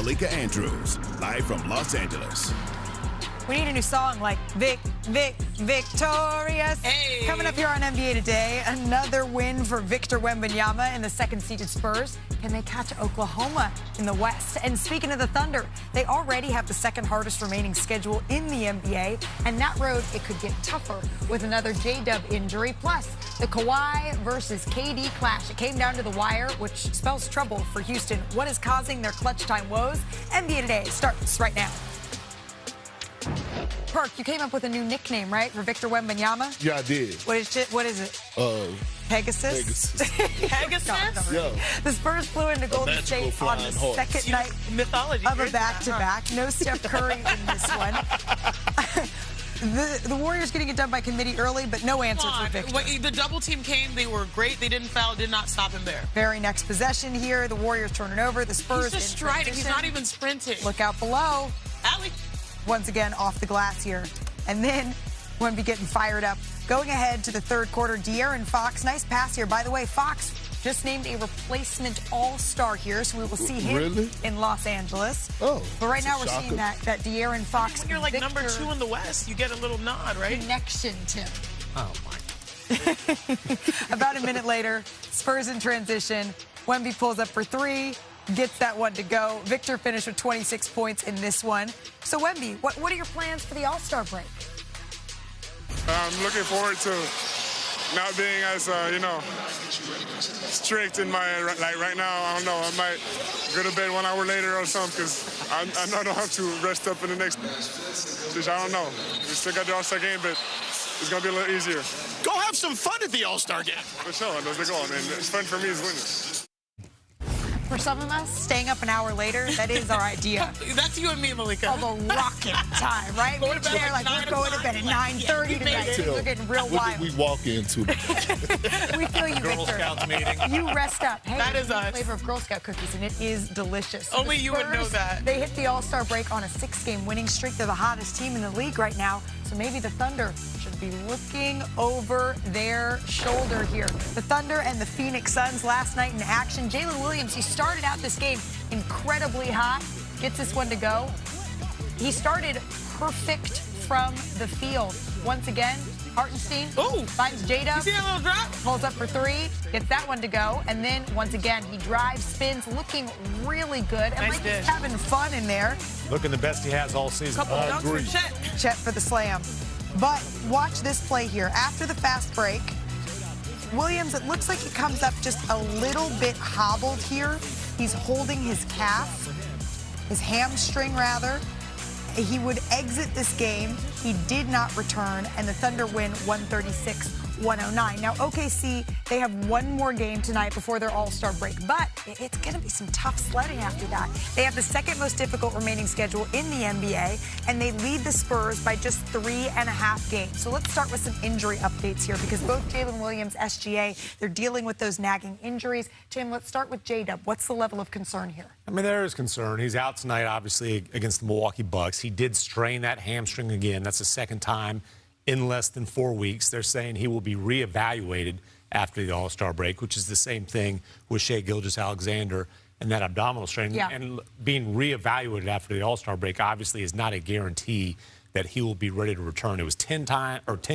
Malika Andrews, live from Los Angeles. We need a new song like Victorious. Hey. Coming up here on NBA Today, another win for Victor Wembanyama and the second-seeded Spurs. Can they catch Oklahoma in the West? And speaking of the Thunder, they already have the second hardest remaining schedule in the NBA, and that road, it could get tougher with another J-Dub injury. Plus, the Kawhi versus KD clash. It came down to the wire, which spells trouble for Houston. What is causing their clutch time woes? NBA Today starts right now. Perk, you came up with a new nickname, right, for Victor Wembanyama? Yeah, I did. What is it? Pegasus? Pegasus? Yeah. The Spurs flew into Golden State on the second night Mythology of a back-to-back. No Steph Curry in this one. The Warriors getting it done by committee early, but no answer for Victor. When the double team came, they were great. They didn't foul, did not stop him there. Very next possession here. The Warriors turn it over. The Spurs He's just striding. He's not even sprinting. Look out below. Alley. Once again off the glass here. And then Wemby getting fired up. Going ahead to the third quarter, De'Aaron Fox. Nice pass here. By the way, Fox just named a replacement all-star here, so we will see him in Los Angeles. Oh, but right now we're seeing that De'Aaron Fox. When you're like number 2 in the West, you get a little nod, right? Connection, Tim. Oh, my. About a minute later, Spurs in transition. Wemby pulls up for three. Gets that one to go. Victor finished with 26 points in this one. So, Wemby, what are your plans for the All-Star break? I'm looking forward to not being as, strict in my, like right now, I don't know, I might go to bed 1 hour later or something because I know I don't have to rest up in the next, I don't know. We still got the All-Star game, but it's going to be a little easier. Go have some fun at the All-Star game. For sure, that's the goal. I mean, it's fun for me as winning. For some of us, staying up an hour later, that is our idea. That's you and me, Malika. Of a rocket time, right? We're there like we're going to bed at 9:30 tonight. We're getting real wild. We walk into We feel you, Girl Victor. Scouts meeting. You rest up. Hey, that is us. Flavor of Girl Scout cookies, and it is delicious. So only you would know that. They hit the All-Star break on a 6-game winning streak. They're the hottest team in the league right now. So maybe the Thunder should be looking over their shoulder here. The Thunder and the Phoenix Suns last night in action. Jalen Williams, he started out this game incredibly hot. Gets this one to go. He started perfect from the field. Once again, Hartenstein finds J-Dub. You see that little drop? Pulls up for three, gets that one to go, and then once again he drives, spins, looking really good, and nice he's having fun in there. Looking the best he has all season. Couple dunks for Chet. Chet for the slam. But watch this play here. After the fast break, Williams, it looks like he comes up just a little bit hobbled here. He's holding his calf, his hamstring rather. He would exit this game. He did not return, and the Thunder win 136-109. Now, OKC, they have one more game tonight before their All-Star break, but it's going to be some tough sledding after that. They have the second most difficult remaining schedule in the NBA, and they lead the Spurs by just 3.5 games. So let's start with some injury updates here, because both Jalen Williams, SGA, they're dealing with those nagging injuries. Tim, let's start with J-Dub. What's the level of concern here? I mean, there is concern. He's out tonight, obviously, against the Milwaukee Bucks. He did strain that hamstring again. That's the second time in less than 4 weeks. They're saying he will be reevaluated after the All-Star break, which is the same thing with Shai Gilgeous-Alexander and that abdominal strain. Yeah. And being reevaluated after the All-Star break obviously is not a guarantee that he will be ready to return. It was 10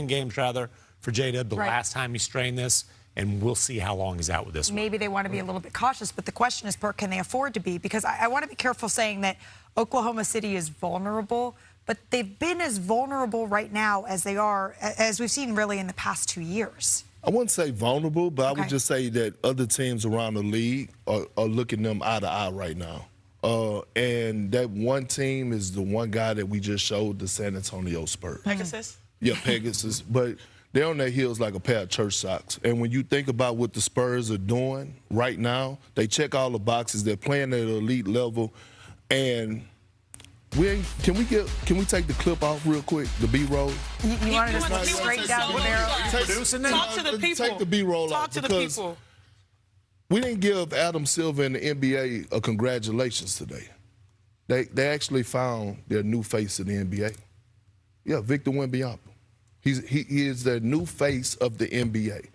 games rather for J-Dub the last time he strained this. And we'll see how long he's out with this one. Maybe they want to be a little bit cautious, but the question is, Perk, can they afford to be? Because I want to be careful saying that Oklahoma City is vulnerable, but they've been as vulnerable right now as they are, as we've seen really in the past 2 years. I wouldn't say vulnerable, but I would just say that other teams around the league are looking them eye to eye right now. And that one team is the one guy that we just showed, the San Antonio Spurs. Pegasus? Yeah, Pegasus. But they're on their heels like a pair of church socks. And when you think about what the Spurs are doing right now, they check all the boxes. They're playing at an elite level. And can we take the clip off real quick, the B-roll? You wanted to go straight down the barrel? Talk to the people. Take the B-roll Talk off. to the people. We didn't give Adam Silver and the NBA a congratulations today. They actually found their new face in the NBA. Yeah, Victor Wembanyama. He is the new face of the NBA.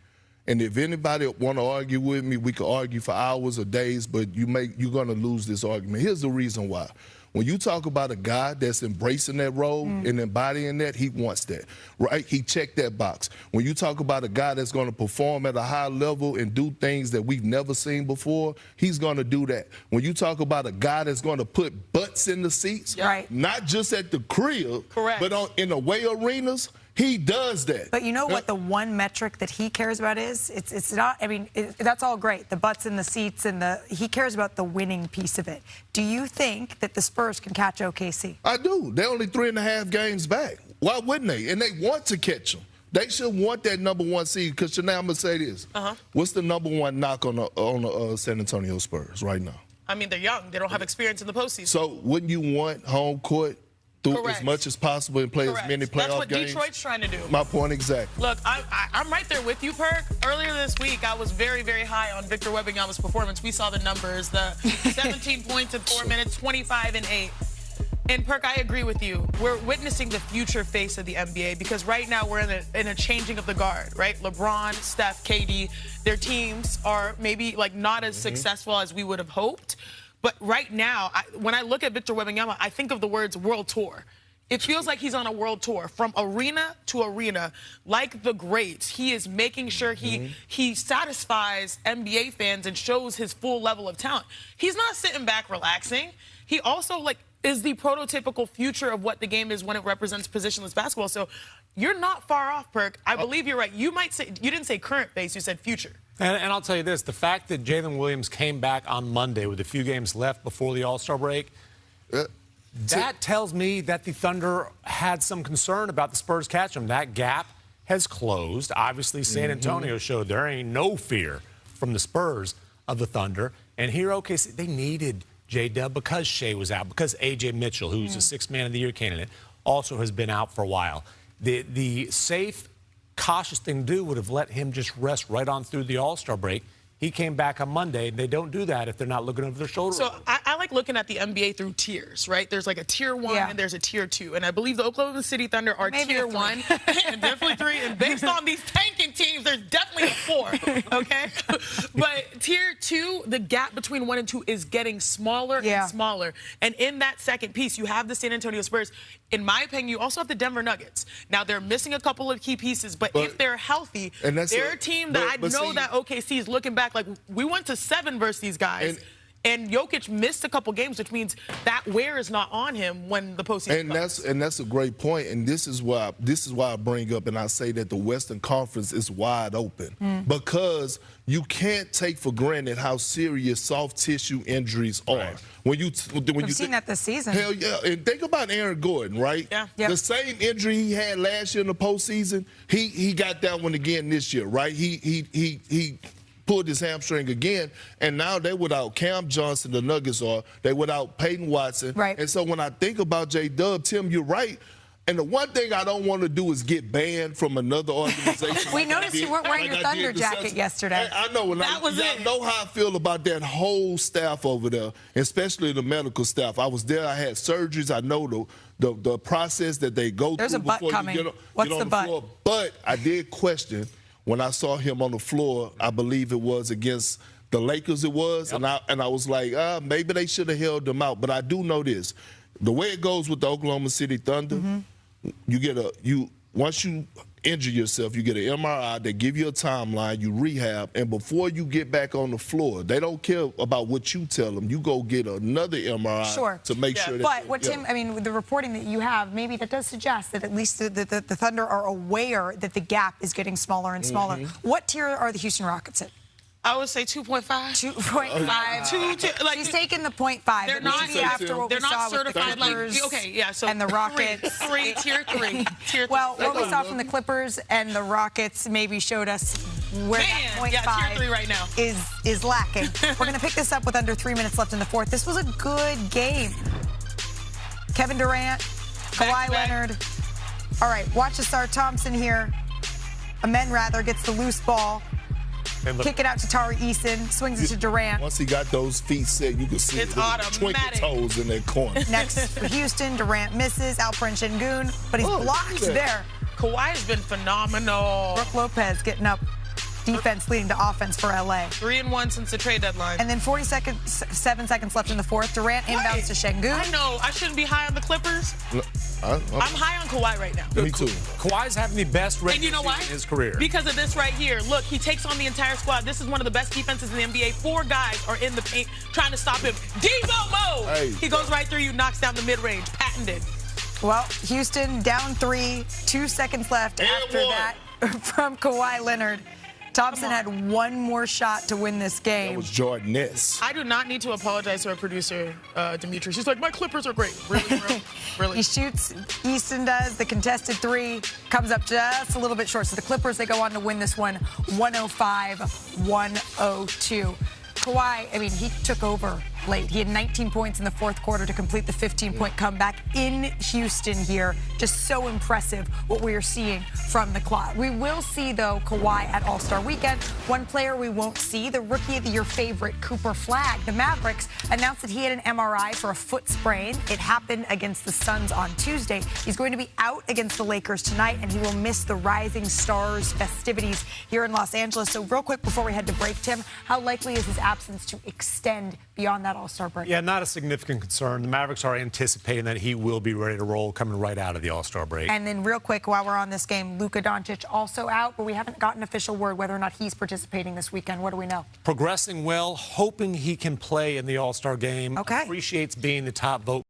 And if anybody want to argue with me, we could argue for hours or days, but you're going to lose this argument. Here's the reason why. When you talk about a guy that's embracing that role and embodying that, he wants that, right? He checked that box. When you talk about a guy that's going to perform at a high level and do things that we've never seen before, he's going to do that. When you talk about a guy that's going to put butts in the seats, right, not just at the crib, correct, but in away arenas, he does that. But you know what the one metric that he cares about is? It's not, I mean, that's all great, the butts in the seats, and he cares about the winning piece of it. Do you think that the Spurs can catch OKC? I do. They're only 3.5 games back. Why wouldn't they? And they want to catch them. They should want that #1 seed, because now I'm going to say this. What's the #1 knock on the San Antonio Spurs right now? I mean, they're young. They don't have experience in the postseason. So wouldn't you want home court through as much as possible and play as many playoff games? That's what Detroit's trying to do. My point exactly. Look, I'm right there with you, Perk. Earlier this week, I was very, very high on Victor Wembanyama's performance. We saw the numbers, the 17 points in 4 minutes, 25 and 8. And, Perk, I agree with you. We're witnessing the future face of the NBA, because right now we're in a changing of the guard, right? LeBron, Steph, KD, their teams are maybe like not as successful as we would have hoped. But right now, when I look at Victor Wembanyama, I think of the words world tour. It feels like he's on a world tour from arena to arena. Like the greats, he is making sure he satisfies NBA fans and shows his full level of talent. He's not sitting back relaxing. He also is the prototypical future of what the game is when it represents positionless basketball. So you're not far off, Perk. I believe you're right. You might say, you didn't say current base, you said future. And I'll tell you this, the fact that Jalen Williams came back on Monday with a few games left before the All-Star break, that tells me that the Thunder had some concern about the Spurs catching him. That gap has closed. Obviously, San Antonio showed there ain't no fear from the Spurs of the Thunder. And here, OKC, they needed J-Dub because Shea was out, because A.J. Mitchell, who's a Sixth Man of the Year candidate, also has been out for a while. The safe, cautious thing to do would have let him just rest right on through the All-Star break. He came back on Monday, and they don't do that if they're not looking over their shoulder. So I like looking at the NBA through tiers, right? There's like a tier 1 and there's a tier 2. And I believe the Oklahoma City Thunder are tier 1 and definitely 3. And based on these tanking teams, there's definitely a 4, okay? But tier 2, the gap between 1 and 2 is getting smaller and smaller. And in that second piece, you have the San Antonio Spurs. In my opinion, you also have the Denver Nuggets. Now, they're missing a couple of key pieces, but if they're healthy, they're a team that I know that OKC is looking back like, we went to 7 versus these guys. And Jokic missed a couple games, which means that wear is not on him when the postseason comes. And that's a great point. And this is why I bring up and I say that the Western Conference is wide open, because you can't take for granted how serious soft tissue injuries are. We've seen that this season. Hell yeah. And think about Aaron Gordon, right? Yeah. The same injury he had last year in the postseason, he got that one again this year, right? He pulled his hamstring again, and now they're without Cam Johnson, the Nuggets are. They're without Peyton Watson. Right. And so when I think about J-Dub, Tim, you're right. And the one thing I don't want to do is get banned from another organization. We noticed you weren't wearing your Thunder jacket yesterday. I know. And I know how I feel about that whole staff over there, especially the medical staff. I was there. I had surgeries. I know the process that they go through. There's a butt coming. What's the butt? Floor. But I did question when I saw him on the floor. I believe it was against the Lakers. It was, and I was like, maybe they should have held them out. But I do know this: the way it goes with the Oklahoma City Thunder, once you injure yourself, you get an MRI. They give you a timeline. You rehab, and before you get back on the floor, they don't care about what you tell them. You go get another MRI to make sure. But what Tim, I mean, the reporting that you have, maybe that does suggest that at least the Thunder are aware that the gap is getting smaller and smaller. What tier are the Houston Rockets in? I would say 2.5. 2.5. She's taking the 0.5. They're not after what they're we saw not certified. With the Clippers so and the Rockets. Tier 3. Well, what we saw from the Clippers and the Rockets maybe showed us where that 0.5 tier 3 right now is lacking. We're going to pick this up with under 3 minutes left in the fourth. This was a good game. Kevin Durant, Kawhi Leonard. All right, watch the Star Thompson here. Amen rather gets the loose ball. Kick it out to Tari Eason, swings it to Durant. Once he got those feet set, you can see the twinkle toes in that corner. Next for Houston, Durant misses, Alperen Şengün, but he's blocked there. Kawhi has been phenomenal. Brook Lopez getting up defense leading to offense for LA. 3-1 since the trade deadline. And then 7 seconds left in the fourth. Durant inbounds to Şengün. I know. I shouldn't be high on the Clippers. I'm high on Kawhi right now. Me too. Kawhi's having the best And you know why? in his career. Because of this right here. Look, he takes on the entire squad. This is one of the best defenses in the NBA. 4 guys are in the paint trying to stop him. Devo mode. Hey. He goes right through you, knocks down the mid-range. Patented. Well, Houston down 3, 2 seconds left after that from Kawhi Leonard. Thompson had one more shot to win this game. That was Jordan-esque. I do not need to apologize to our producer, Dimitri. She's like, my Clippers are great. Really, really. He shoots, Easton does. The contested 3 comes up just a little bit short. So the Clippers, they go on to win this one 105-102. Kawhi, I mean, he took over late. He had 19 points in the fourth quarter to complete the 15-point comeback in Houston here. Just so impressive what we are seeing from the quad. We will see, though, Kawhi at All-Star Weekend. One player we won't see, the Rookie of the Year favorite, Cooper Flagg. The Mavericks announced that he had an MRI for a foot sprain. It happened against the Suns on Tuesday. He's going to be out against the Lakers tonight, and he will miss the Rising Stars festivities here in Los Angeles. So real quick before we head to break, Tim, how likely is his absence to extend beyond that All-Star break? Yeah, not a significant concern. The Mavericks are anticipating that he will be ready to roll coming right out of the All-Star break. And then real quick, while we're on this game, Luka Doncic also out, but we haven't gotten official word whether or not he's participating this weekend. What do we know? Progressing well, hoping he can play in the All-Star game. Okay. Appreciates being the top vote.